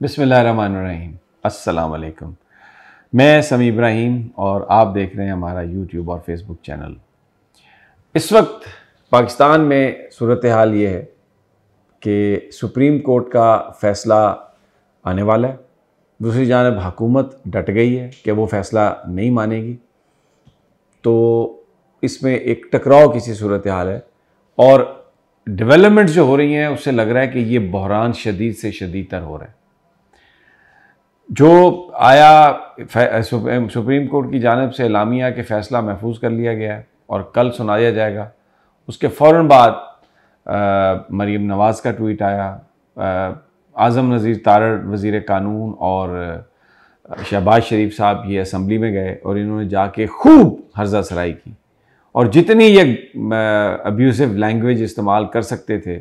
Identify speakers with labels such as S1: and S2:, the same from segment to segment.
S1: बिस्मिल्लाहिर्रहमानिर्रहीम। अस्सलाम वालेकुम। मैं समी इब्राहिम और आप देख रहे हैं हमारा यूट्यूब और फेसबुक चैनल। इस वक्त पाकिस्तान में सूरत हाल ये है कि सुप्रीम कोर्ट का फ़ैसला आने वाला है। दूसरी जानब हुकूमत डट गई है कि वो फ़ैसला नहीं मानेगी, तो इसमें एक टकराव की सी सूरत हाल है और डेवलपमेंट जो हो रही हैं उससे लग रहा है कि ये बहरान शदीद से शदीद तर हो रहा है। जो आया सुप्रीम कोर्ट की जानिब से एलामिया के फ़ैसला महफूज कर लिया गया है और कल सुनाया जाएगा। उसके फ़ौरन बाद मरीम नवाज़ का ट्वीट आया, आज़म नज़ीर तारड़ वज़ीर कानून और शहबाज शरीफ साहब ये असम्बली में गए और इन्होंने जाके खूब हर्जा सराई की और जितनी ये अब्यूसिव लैंग्वेज इस्तेमाल कर सकते थे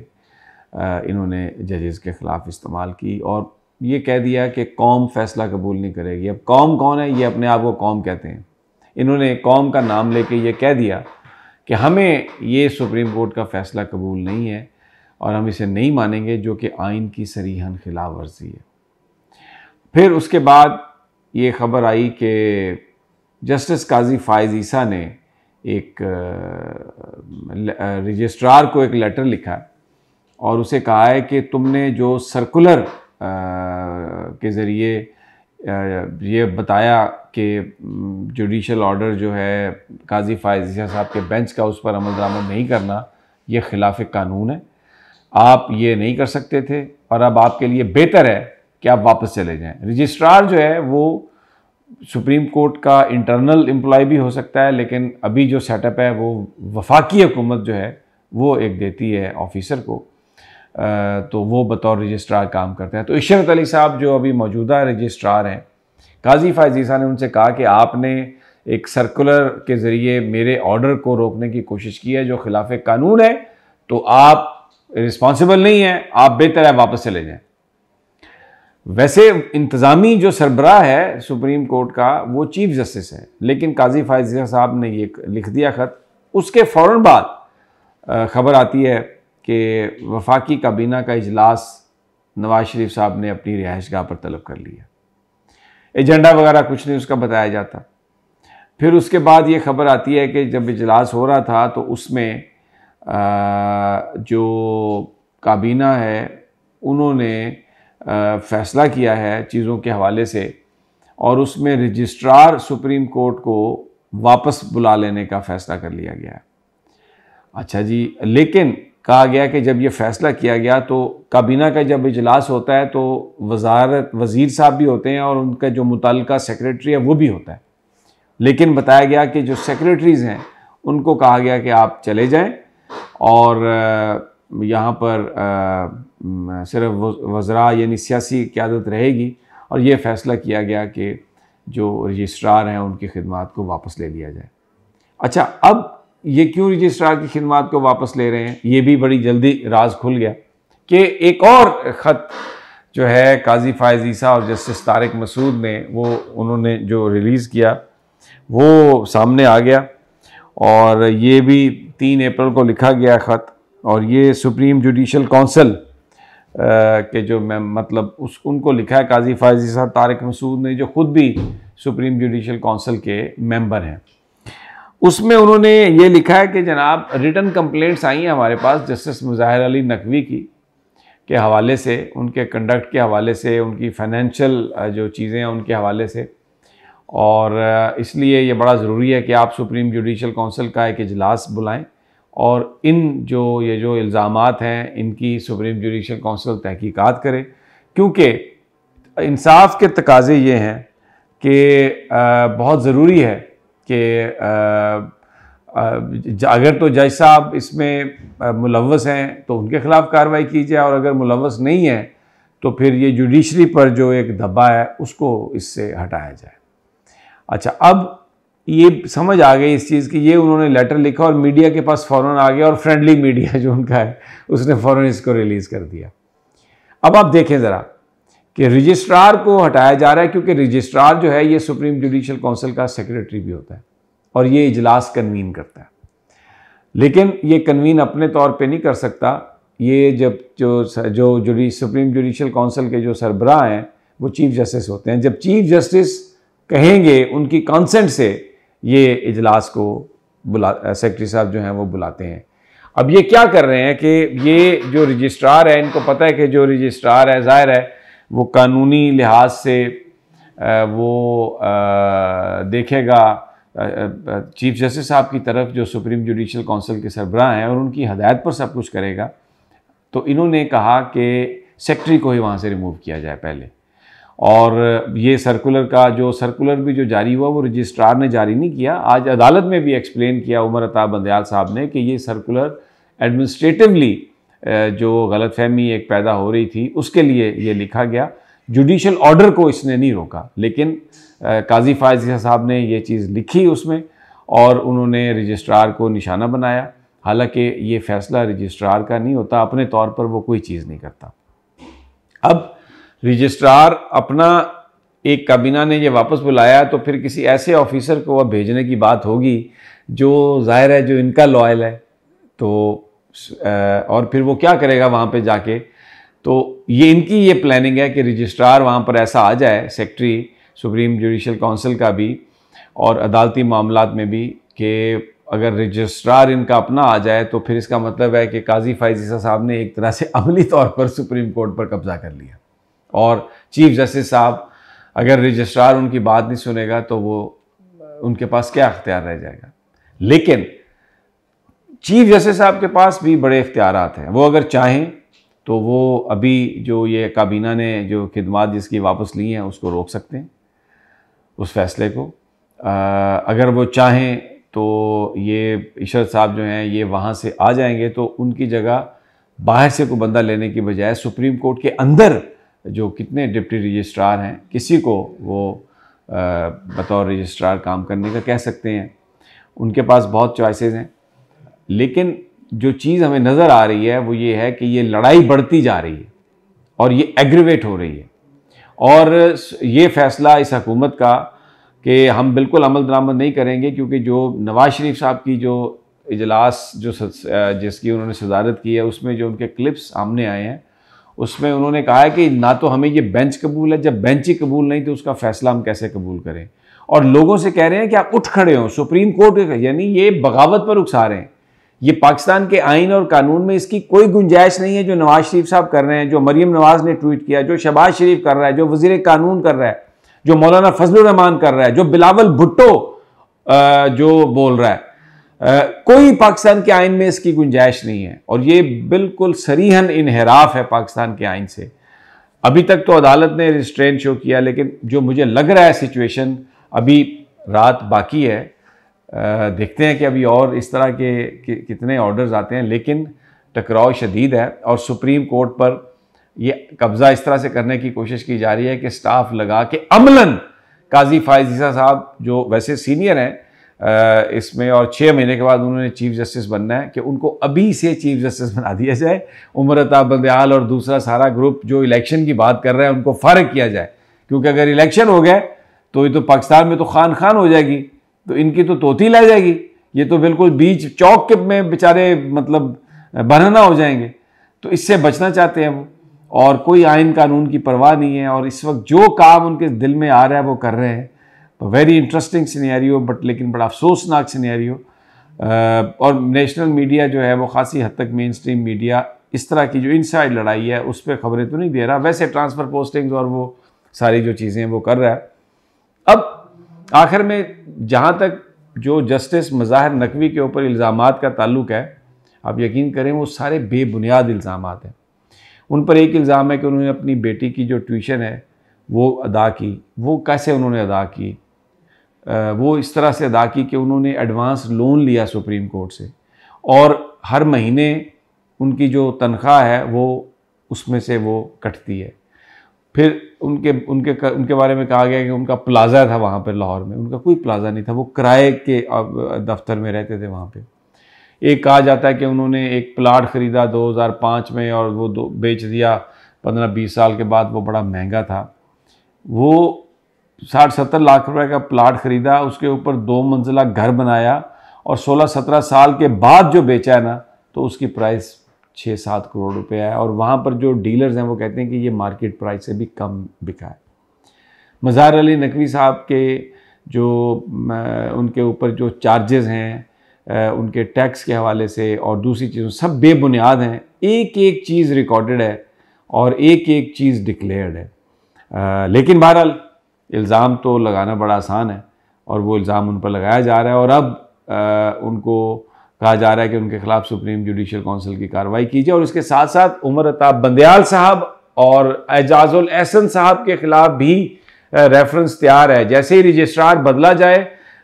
S1: इन्होंने जजेस के ख़िलाफ़ इस्तेमाल की और ये कह दिया कि कौम फ़ैसला कबूल नहीं करेगी। अब कौम कौन है? ये अपने आप को कौम कहते हैं। इन्होंने कौम का नाम लेके ये कह दिया कि हमें ये सुप्रीम कोर्ट का फ़ैसला कबूल नहीं है और हम इसे नहीं मानेंगे, जो कि आइन की सरीहन खिलाफ वर्जी है। फिर उसके बाद ये ख़बर आई कि जस्टिस काजी फ़ाइज़ ईसा ने एक रजिस्ट्रार को एक लेटर लिखा और उसे कहा है कि तुमने जो सर्कुलर के ज़रिए ये बताया कि जुडिशल ऑर्डर जो है काजी फ़ाइज़ ईसा साहब के बेंच का, उस पर अमल दरामद नहीं करना, ये खिलाफ कानून है, आप ये नहीं कर सकते थे और अब आपके लिए बेहतर है कि आप वापस चले जाएं। रजिस्ट्रार जो है वो सुप्रीम कोर्ट का इंटरनल एम्प्लॉय भी हो सकता है, लेकिन अभी जो सेटअप है वो वफाकी हुकूमत जो है वो एक देती है ऑफिसर को, तो वो बतौर रजिस्ट्रार काम करते हैं। तो इशरत अली साहब जो अभी मौजूदा रजिस्ट्रार हैं, काजी फ़ाइज़ ईसा ने उनसे कहा कि आपने एक सर्कुलर के ज़रिए मेरे ऑर्डर को रोकने की कोशिश की है जो खिलाफ कानून है, तो आप रिस्पॉन्सिबल नहीं हैं, आप बेहतर है वापस चले जाएं। वैसे इंतज़ामी जो सरबराह है सुप्रीम कोर्ट का वो चीफ जस्टिस है, लेकिन काजी फ़ाइज़ ईसा साहब ने ये लिख दिया ख़त। उसके फ़ौरन बाद ख़बर आती है कि वफाकी काबीना का इजलास नवाज़ शरीफ साहब ने अपनी रिहाइशगाह पर तलब कर लिया। एजेंडा वगैरह कुछ नहीं उसका बताया जाता। फिर उसके बाद ये ख़बर आती है कि जब इजलास हो रहा था तो उसमें जो काबीना है उन्होंने फ़ैसला किया है चीज़ों के हवाले से और उसमें रजिस्ट्रार सुप्रीम कोर्ट को वापस बुला लेने का फ़ैसला कर लिया गया। अच्छा जी, लेकिन कहा गया कि जब ये फ़ैसला किया गया तो काबीना का जब इजलास होता है तो वज़ीर साहब भी होते हैं और उनका जो मुतल्लिका सेक्रेटरी है वो भी होता है, लेकिन बताया गया कि जो सेक्रेटरीज़ हैं उनको कहा गया कि आप चले जाएं और यहाँ पर सिर्फ वज़रा यानी सियासी क़यादत रहेगी और ये फ़ैसला किया गया कि जो रजिस्ट्रार हैं उनकी खिदमात को वापस ले लिया जाए। अच्छा, अब ये क्यों रजिस्ट्रार की खिदमात को वापस ले रहे हैं, ये भी बड़ी जल्दी राज खुल गया कि एक और ख़त जो है काजी फ़ाइज़ ईसा और जस्टिस तारिक मसूद ने उन्होंने जो रिलीज़ किया वो सामने आ गया और ये भी 3 अप्रैल को लिखा गया ख़त और ये सुप्रीम जुडिशल काउंसिल के जो मतलब उनको लिखा है काजी फ़ाइज़ ईसा तारिक मसूद ने, जो ख़ुद भी सुप्रीम जुडिशल काउंसिल के मेंबर हैं। उसमें उन्होंने ये लिखा है कि जनाब रिटन कंप्लेंट्स आई हैं हमारे पास जस्टिस मुज़ाहिर अली नकवी के हवाले से, उनके कंडक्ट के हवाले से, उनकी फ़ाइनेंशियल जो चीज़ें हैं उनके हवाले से, और इसलिए ये बड़ा ज़रूरी है कि आप सुप्रीम जुडिशल काउंसिल का एक इजलास बुलाएं और इन जो इल्ज़ामात हैं इनकी सुप्रीम जुडिशल काउंसिल तहकीकात करे, क्योंकि इंसाफ के तकाज़े ये हैं कि बहुत ज़रूरी है कि अगर तो जज साहब इसमें मुलव्वस हैं तो उनके ख़िलाफ़ कार्रवाई की जाए और अगर मुलव्वस नहीं है तो फिर ये जुडिशरी पर जो एक धब्बा है उसको इससे हटाया जाए। अच्छा, अब ये समझ आ गई इस चीज़ की, ये उन्होंने लेटर लिखा और मीडिया के पास फ़ौरन आ गया और फ्रेंडली मीडिया जो उनका है उसने फ़ौरन इसको रिलीज़ कर दिया। अब आप देखें ज़रा कि रजिस्ट्रार को हटाया जा रहा है, क्योंकि रजिस्ट्रार जो है ये सुप्रीम जुडिशल काउंसिल का सेक्रेटरी भी होता है और ये इजलास कन्वीन करता है, लेकिन ये कन्वीन अपने तौर पे नहीं कर सकता, ये जब जो सुप्रीम जुडिशल काउंसिल के जो सरबराह हैं वो चीफ जस्टिस होते हैं, जब चीफ जस्टिस कहेंगे उनकी कंसेंट से ये इजलास को सेक्रेटरी साहब जो हैं वो बुलाते हैं। अब ये क्या कर रहे हैं कि ये जो रजिस्ट्रार है, इनको पता है कि जो रजिस्ट्रार है ज़ाहिर है वो कानूनी लिहाज से वो देखेगा चीफ जस्टिस साहब की तरफ जो सुप्रीम जुडिशल काउंसिल के सरबराह हैं और उनकी हदायत पर सब कुछ करेगा। तो इन्होंने कहा कि सेक्रेटरी को ही वहाँ से रिमूव किया जाए पहले, और ये सर्कुलर भी जो जारी हुआ वो रजिस्ट्रार ने जारी नहीं किया। आज अदालत में भी एक्सप्लेन किया उमर अता बंदयाल साहब ने कि ये सर्कुलर एडमिनिस्ट्रेटिवली जो गलतफहमी एक पैदा हो रही थी उसके लिए ये लिखा गया, जुडिशल ऑर्डर को इसने नहीं रोका। लेकिन काजी फायज़ साहब ने ये चीज़ लिखी उसमें और उन्होंने रजिस्ट्रार को निशाना बनाया। हालांकि ये फ़ैसला रजिस्ट्रार का नहीं होता, अपने तौर पर वो कोई चीज़ नहीं करता। अब रजिस्ट्रार अपना एक काबीना ने ये वापस बुलाया तो फिर किसी ऐसे ऑफिसर को अब भेजने की बात होगी जो ज़ाहिर है जो इनका लॉयल है, तो और फिर वो क्या करेगा वहाँ पे जाके। तो ये इनकी ये प्लानिंग है कि रजिस्ट्रार वहाँ पर ऐसा आ जाए, सेक्रेटरी सुप्रीम जुडिशल काउंसिल का भी और अदालती मामलात में भी, कि अगर रजिस्ट्रार इनका अपना आ जाए तो फिर इसका मतलब है कि काजी फायज़ साहब ने एक तरह से अमली तौर पर सुप्रीम कोर्ट पर कब्जा कर लिया, और चीफ जस्टिस साहब अगर रजिस्ट्रार उनकी बात नहीं सुनेगा तो वो उनके पास क्या इख्तियार रह जाएगा। लेकिन चीफ जस्टिस साहब के पास भी बड़े इख्तियारात हैं, वो अगर चाहें तो वो अभी जो ये काबीना ने जो खिदमात जिसकी वापस ली हैं उसको रोक सकते हैं, उस फैसले को। अगर वो चाहें तो ये इशरत साहब जो हैं ये वहाँ से आ जाएंगे, तो उनकी जगह बाहर से कोई बंदा लेने की बजाय सुप्रीम कोर्ट के अंदर जो कितने डिप्टी रजिस्ट्रार हैं किसी को वो बतौर रजिस्ट्रार काम करने का कह सकते हैं। उनके पास बहुत चॉइसेस हैं। लेकिन जो चीज़ हमें नज़र आ रही है वो ये है कि ये लड़ाई बढ़ती जा रही है और ये एग्रीवेट हो रही है, और ये फ़ैसला इस हुकूमत का कि हम बिल्कुल अमल दरामद नहीं करेंगे, क्योंकि जो नवाज शरीफ साहब की जो इजलास जिसकी उन्होंने सदारत की है उसमें जो उनके क्लिप्स सामने आए हैं उसमें उन्होंने कहा है कि ना तो हमें ये बेंच कबूल है, जब बेंच ही कबूल नहीं तो उसका फ़ैसला हम कैसे कबूल करें। और लोगों से कह रहे हैं कि आप उठ खड़े हों, सुप्रीम कोर्ट, यानी ये बगावत पर उकसा रहे हैं। ये पाकिस्तान के आइन और कानून में इसकी कोई गुंजाइश नहीं है जो नवाज शरीफ साहब कर रहे हैं, जो मरीम नवाज ने ट्वीट किया, जो शहबाज शरीफ कर रहा है, जो वज़ीर कानून कर रहा है, जो मौलाना फजलुर रहमान कर रहा है, जो बिलावल भुट्टो जो बोल रहा है। कोई पाकिस्तान के आइन में इसकी गुंजाइश नहीं है, और ये बिल्कुल सरीहन इनहराफ है पाकिस्तान के आइन से। अभी तक तो अदालत ने रिस्ट्रेन शो किया, लेकिन जो मुझे लग रहा है सिचुएशन, अभी रात बाकी है, देखते हैं कि अभी और इस तरह के कितने ऑर्डर्स आते हैं। लेकिन टकराव शदीद है और सुप्रीम कोर्ट पर ये कब्ज़ा इस तरह से करने की कोशिश की जा रही है कि स्टाफ लगा के अमलन काजी फायज़ साहब जो वैसे सीनियर हैं इसमें, और 6 महीने के बाद उन्होंने चीफ जस्टिस बनना है, कि उनको अभी से चीफ जस्टिस बना दिया जाए। उमर अता बंदयाल और दूसरा सारा ग्रुप जो इलेक्शन की बात कर रहा है उनको फारिग किया जाए, क्योंकि अगर इलेक्शन हो गए तो ये तो पाकिस्तान में तो खान खान हो जाएगी, तो इनकी तो तोती ला जाएगी। ये तो बिल्कुल बीच चौक के में बेचारे मतलब बनाना हो जाएंगे। तो इससे बचना चाहते हैं वो, और कोई आइन कानून की परवाह नहीं है, और इस वक्त जो काम उनके दिल में आ रहा है वो कर रहे हैं। तो वेरी इंटरेस्टिंग सिनेरियो, बट लेकिन बड़ा अफसोसनाक सिनेरियो। और नेशनल मीडिया जो है वो खासी हद तक मेन स्ट्रीम मीडिया इस तरह की जो इनसाइड लड़ाई है उस पर खबरें तो नहीं दे रहा, वैसे ट्रांसफ़र पोस्टिंग्स और वो सारी जो चीज़ें वो कर रहा है। अब आखिर में जहाँ तक जो जस्टिस मज़ाहिर नकवी के ऊपर इल्ज़ामात का ताल्लुक है, आप यकीन करें वो सारे बेबुनियाद इल्ज़ामात हैं। उन पर एक इल्ज़ाम है कि उन्होंने अपनी बेटी की जो ट्यूशन है वो अदा की। वो कैसे उन्होंने अदा की? वो इस तरह से अदा की कि उन्होंने एडवांस लोन लिया सुप्रीम कोर्ट से, और हर महीने उनकी जो तनख्वाह है वो उसमें से वो कटती है। फिर उनके बारे में कहा गया कि उनका प्लाज़ा था वहाँ पर लाहौर में, उनका कोई प्लाज़ा नहीं था, वो किराए के दफ्तर में रहते थे वहाँ पे। एक कहा जाता है कि उन्होंने एक प्लाट ख़रीदा 2005 में और वो बेच दिया 15-20 साल के बाद, वो बड़ा महंगा था। वो 60-70 लाख रुपए का प्लाट ख़रीदा, उसके ऊपर 2 मंजिला घर बनाया, और 16-17 साल के बाद जो बेचा है ना तो उसकी प्राइस 6-7 करोड़ रुपए है, और वहाँ पर जो डीलर्स हैं वो कहते हैं कि ये मार्केट प्राइस से भी कम बिका है। मज़ार अली नकवी साहब के जो उनके ऊपर जो चार्जेस हैं उनके टैक्स के हवाले से और दूसरी चीज़ों सब बेबुनियाद हैं। एक एक चीज़ रिकॉर्डेड है और एक एक चीज़ डिक्लेयर्ड है। लेकिन बहरहाल इल्ज़ाम तो लगाना बड़ा आसान है और वो इल्ज़ाम उन पर लगाया जा रहा है, और अब उनको कहा जा रहा है कि उनके खिलाफ सुप्रीम जुडिशल काउंसिल की कार्रवाई की जाए। और इसके साथ साथ उमर अताब बंदयाल साहब और एजाजुल एहसन साहब के खिलाफ भी रेफरेंस तैयार है। जैसे ही रजिस्ट्रार बदला जाए,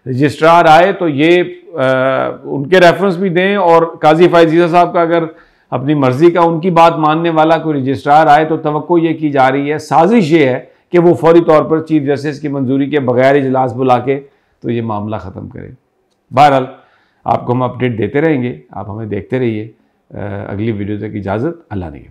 S1: रजिस्ट्रार आए तो ये उनके रेफरेंस भी दें, और काजी फायजीज़ा साहब का अगर अपनी मर्जी का उनकी बात मानने वाला कोई रजिस्ट्रार आए तो तवक्को ये की जा रही है, साजिश ये है कि वो फौरी तौर पर चीफ जस्टिस की मंजूरी के बगैर इजलास बुला के तो ये मामला ख़त्म करें। बहरहाल आपको हम अपडेट देते रहेंगे, आप हमें देखते रहिए। अगली वीडियो तक इजाज़त, अल्लाह ने।